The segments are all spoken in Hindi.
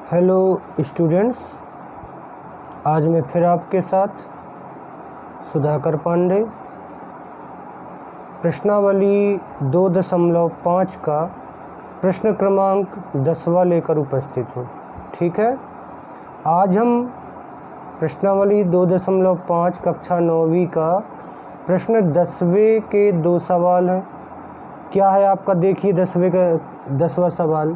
हेलो स्टूडेंट्स, आज मैं फिर आपके साथ सुधाकर पांडे प्रश्नावली 2.5 का प्रश्न क्रमांक 10वां लेकर उपस्थित हूँ। ठीक है, आज हम प्रश्नावली 2.5 कक्षा 9वीं का प्रश्न 10वें के 2 सवाल हैं। क्या है आपका, देखिए 10वें का 10वां सवाल,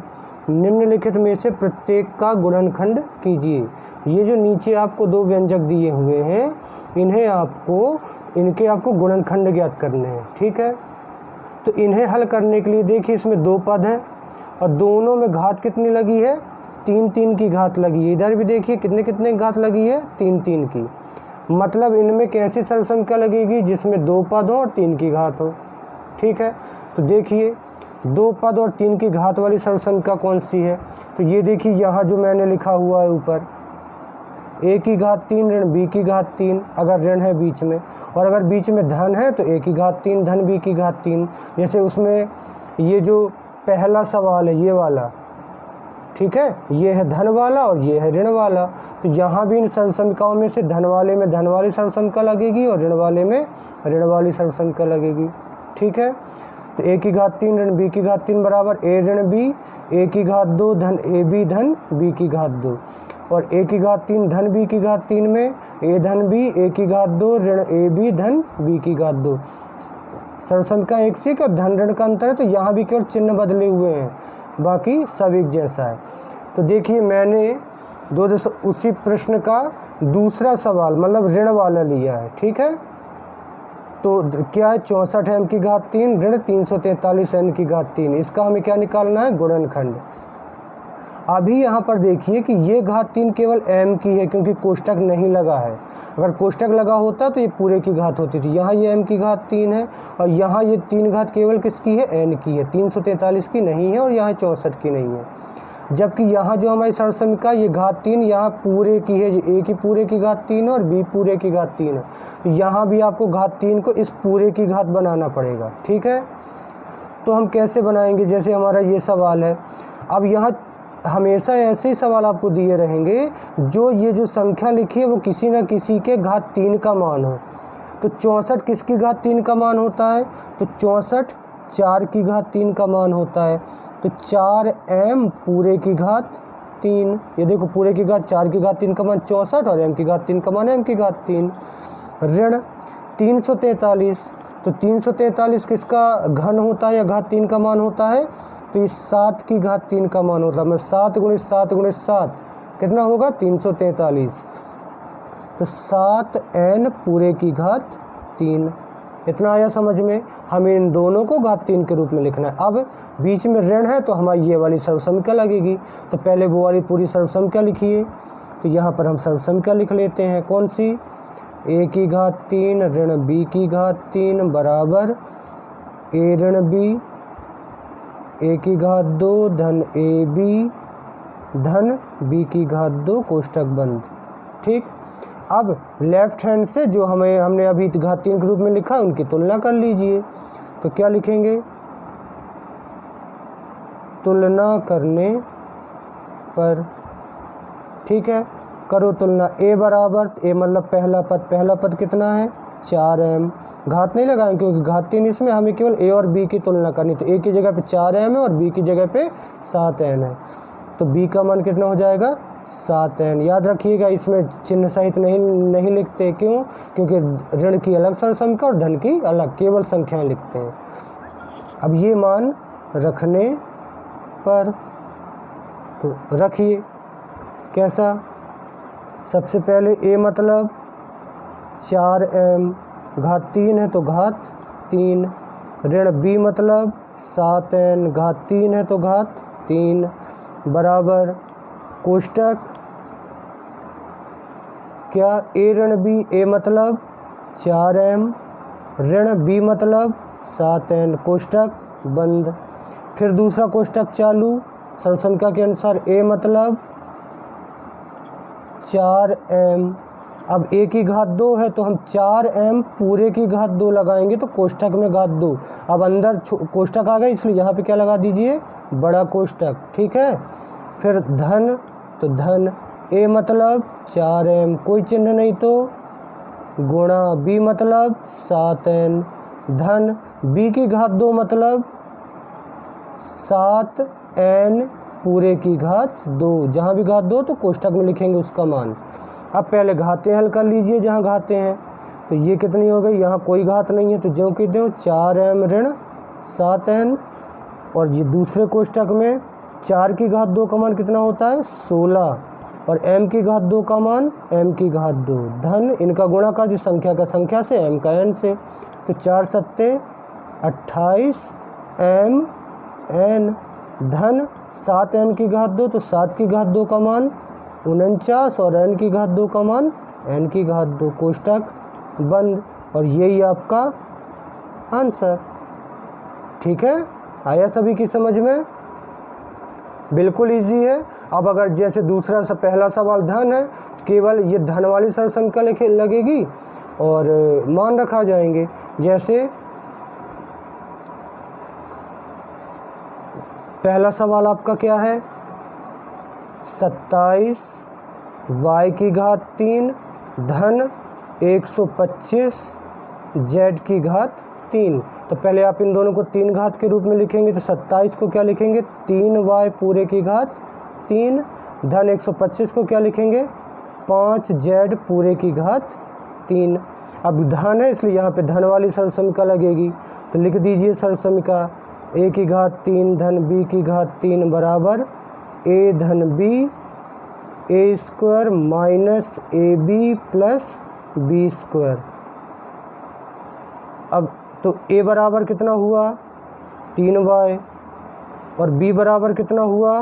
निम्नलिखित में से प्रत्येक का गुणनखंड कीजिए। ये जो नीचे आपको 2 व्यंजक दिए हुए हैं, इनके आपको गुणनखंड ज्ञात करने हैं। ठीक है, तो इन्हें हल करने के लिए देखिए इसमें 2 पद हैं और दोनों में घात कितनी लगी है, 3 की घात लगी है। इधर भी देखिए कितने घात लगी है, 3 की। मतलब इनमें कैसी सर्वसंख्या लगेगी, जिसमें 2 पद हो और 3 की घात हो। ठीक है, तो देखिए 2 पद और 3 की घात वाली सर्वसंख्या कौन सी है। तो ये देखिए यहाँ जो मैंने लिखा हुआ है ऊपर, a की घात 3 ऋण b की घात 3, अगर ऋण है बीच में, और अगर बीच में धन है तो a की घात 3 धन b की घात 3। जैसे उसमें ये जो पहला सवाल है ये वाला, ठीक है, ये है धन वाला और ये है ऋण वाला। तो यहाँ भी इन सर्वसंख्याओं में से धन वाले में धन वाली सर्वसंख्या लगेगी और ऋण वाले में ऋण वाली सर्वसंख्या लगेगी। ठीक है, तो a की घात 3 ऋण b की घात 3 बराबर a ऋण b, a की घात 2 धन a b धन b की घात 2, और a की घात 3 धन b की घात 3 में a धन b, a की घात 2 ऋण a b धन b की घात 2। सर्वसंख्या एक से और धन ऋण का अंतर है, तो यहाँ भी केवल चिन्ह बदले हुए हैं, बाकी सब एक जैसा है। तो देखिए मैंने उसी प्रश्न का दूसरा सवाल मतलब ऋण वाला लिया है। ठीक है, तो क्या है, 64 m की घात 3 ऋण 343 n की घात 3। इसका हमें क्या निकालना है, गुणनखंड। अभी यहाँ पर देखिए कि ये घात 3 केवल m की है, क्योंकि कोष्टक नहीं लगा है। अगर कोष्टक लगा होता तो ये पूरे की घात होती थी। यहाँ ये m की घात 3 है और यहाँ ये 3 घात केवल किसकी है, n की है, 343 की नहीं है और यहाँ 64 की नहीं है। जबकि यहाँ जो हमारी सर्वसंख्या ये घात 3 यहाँ पूरे की है, a की पूरे की घात 3 और b पूरे की घात 3 है। तो यहाँ भी आपको घात 3 को इस पूरे की घात बनाना पड़ेगा। ठीक है, तो हम कैसे बनाएंगे, जैसे हमारा ये सवाल है। अब यहाँ हमेशा ऐसे ही सवाल आपको दिए रहेंगे, जो ये जो संख्या लिखी है वो किसी न किसी के घात 3 का मान हो। तो 64 किसकी घात 3 का मान होता है, तो 64 4 की घात 3 का मान होता है। तो 4m पूरे की घात 3, ये देखो पूरे की घात 4 की घात 3 का मान 64 और m की घात 3 का मान m की घात 3। ऋण 343, तो 343 किसका घन होता है या घात 3 का मान होता है, तो ये 7 की घात 3 का मान होता है। मैं 7 गुणित 7 गुणित 7 कितना होगा, 343। तो 7n पूरे की घात 3। इतना आया समझ में। हमें इन दोनों को घात 3 के रूप में लिखना है। अब बीच में ऋण है तो हमारी ये वाली सर्वसंख्या लगेगी, तो पहले वो वाली पूरी सर्वसंख्या लिखिए। तो यहाँ पर हम सर्वसंख्या लिख लेते हैं, कौन सी, a की घात 3 ऋण b की घात 3 बराबर a ऋण b, a की घात 2 धन ab धन b की घात 2 कोष्टक बंद। ठीक, अब लेफ्ट हैंड से जो हमने अभी घात 3 के रूप में लिखा है उनकी तुलना कर लीजिए। तो क्या लिखेंगे, तुलना करने पर, ठीक है, करो तुलना। a बराबर, a मतलब पहला पद कितना है, 4m। घात नहीं लगाएं क्योंकि घात 3 इसमें हमें केवल a और b की तुलना करनी। तो a की जगह पे 4m है और b की जगह पे 7n है, तो b का मान कितना हो जाएगा, 7n। याद रखिएगा इसमें चिन्ह सहित नहीं लिखते, क्यों, क्योंकि ऋण की अलग सर्वसंख्या और धन की अलग, केवल संख्याएं लिखते हैं। अब ये मान रखने पर, तो रखिए कैसा, सबसे पहले a मतलब 4m, घात 3 है तो घात 3, ऋण b मतलब 7n, घात 3 है तो घात 3 बराबर कोष्टक क्या, a ऋण b, a मतलब 4m ऋण b मतलब 7n कोष्टक बंद। फिर दूसरा कोष्टक चालू, सर्वसंख्या के अनुसार a मतलब 4m। अब a की घात 2 है तो हम 4m पूरे की घात 2 लगाएंगे, तो कोष्टक में घात 2। अब अंदर कोष्टक आ गया, इसलिए यहाँ पे क्या लगा दीजिए, बड़ा कोष्टक। ठीक है, फिर धन, तो धन ए मतलब 4m, कोई चिन्ह नहीं तो गुणा b मतलब 7n, धन b की घात 2 मतलब 7n पूरे की घात 2, जहाँ भी घात 2 तो कोष्ठक में लिखेंगे उसका मान। अब पहले घातें हल कर लीजिए जहाँ घातें हैं, तो ये कितनी हो गई, यहाँ कोई घात नहीं है तो जो कि दो 4m ऋण 7n, और ये दूसरे कोष्ठक में 4 की घात 2 का मान कितना होता है 16, और m की घात 2 का मान m की घात 2, धन इनका गुणा कर जो संख्या का संख्या से m का n से, तो 4 सत्ते 28 m n, धन 7n की घात 2, तो 7 की घात 2 का मान 49 और n की घात 2 का मान n की घात 2, कोष्ठक बंद। और यही आपका आंसर। ठीक है, आया सभी की समझ में? बिल्कुल इजी है। अब अगर जैसे दूसरा पहला सवाल धन है, केवल ये धन वाली सरल संख्या लगेगी और मान रखा जाएंगे। जैसे पहला सवाल आपका क्या है, 27 y की घात 3 धन 125 z की घात 3। तो पहले आप इन दोनों को 3 घात के रूप में लिखेंगे, तो 27 को क्या लिखेंगे 3y पूरे की घात 3, धन 125 को क्या लिखेंगे 5z पूरे की घात 3। अब धन है इसलिए यहाँ पे धन वाली सरल समीकरण लगेगी, तो लिख दीजिए सरल समीकरण a की घात 3 धन b की घात 3 बराबर a धन b a square minus A B plus B square. अब तो a बराबर कितना हुआ 3y और b बराबर कितना हुआ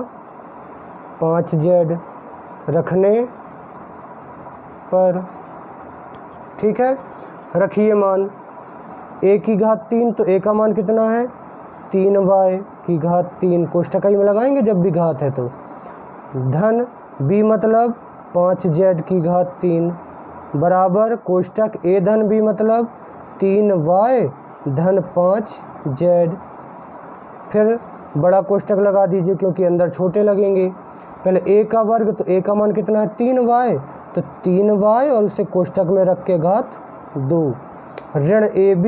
5z रखने पर। ठीक है, रखिए मान a की घात 3, तो a का मान कितना है 3y की घात 3, कोष्ठक में लगाएंगे जब भी घात है तो, धन b मतलब 5z की घात 3 बराबर कोष्ठक a धन b मतलब 3y धन 5z। फिर बड़ा कोष्ठक लगा दीजिए क्योंकि अंदर छोटे लगेंगे। पहले a का वर्ग, तो a का मान कितना है 3y, तो 3y और उसे कोष्ठक में रख के घात 2, ऋण ab,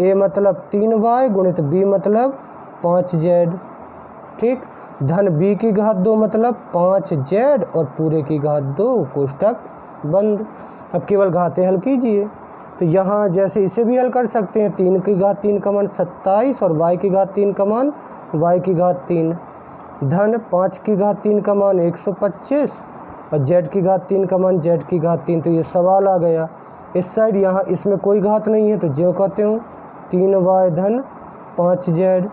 a मतलब 3y गुणित b मतलब 5z। ठीक, धन b की घात 2 मतलब 5z और पूरे की घात 2, कोष्ठक बंद। अब केवल घातें हल कीजिए, तो यहाँ जैसे इसे भी हल कर सकते हैं, 3 की घात 3 का मान 27 और y की घात 3 का मान y की घात 3, धन 5 की घात 3 का मान 125 और z की घात 3 का मान z की घात 3। तो ये सवाल आ गया इस साइड, यहाँ इसमें कोई घात नहीं है तो जो कहते हूँ 3y धन 5z।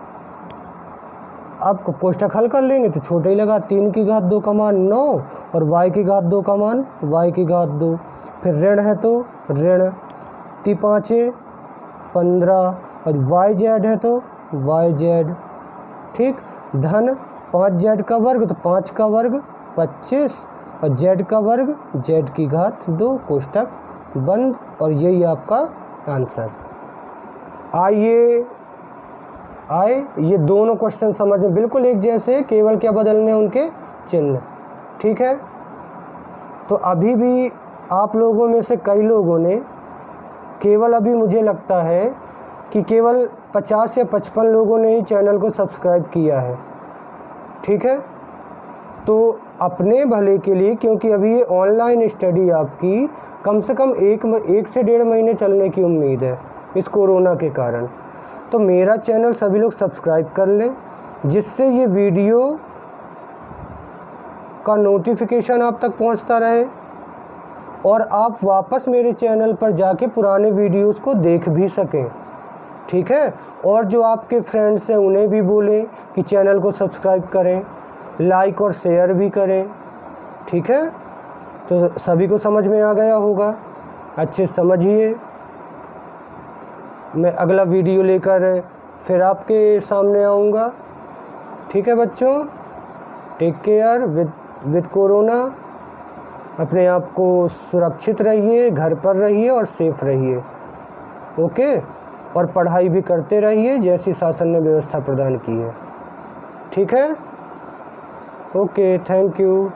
अब कोष्ठक हल कर लेंगे तो छोटे ही लगा, 3 की घात 2 का मान 9 और y की घात 2 का मान y की घात 2, फिर ऋण है तो ऋण 5 15 और yz है तो yz। ठीक, धन 5z का वर्ग, तो 5 का वर्ग 25 और z का वर्ग z की घात 2, कोष्ठक बंद। और यही आपका आंसर। आए ये दोनों क्वेश्चन समझ में बिल्कुल एक जैसे, केवल क्या बदलने उनके चिन्ह। ठीक है, तो अभी भी आप लोगों में से कई लोगों ने, केवल अभी मुझे लगता है कि केवल 50 या 55 लोगों ने ही चैनल को सब्सक्राइब किया है। ठीक है, तो अपने भले के लिए, क्योंकि अभी ये ऑनलाइन स्टडी आपकी कम से कम एक से 1.5 महीने चलने की उम्मीद है इस कोरोना के कारण, तो मेरा चैनल सभी लोग सब्सक्राइब कर लें, जिससे ये वीडियो का नोटिफिकेशन आप तक पहुंचता रहे और आप वापस मेरे चैनल पर जाके पुराने वीडियोस को देख भी सकें। ठीक है, और जो आपके फ्रेंड्स हैं उन्हें भी बोलें कि चैनल को सब्सक्राइब करें, लाइक और शेयर भी करें। ठीक है, तो सभी को समझ में आ गया होगा, अच्छे समझिए। मैं अगला वीडियो लेकर फिर आपके सामने आऊँगा। ठीक है बच्चों, टेक केयर विद कोरोना। अपने आप को सुरक्षित रहिए, घर पर रहिए और सेफ रहिए। ओके, और पढ़ाई भी करते रहिए जैसी शासन ने व्यवस्था प्रदान की है। ठीक है, ओके, थैंक यू।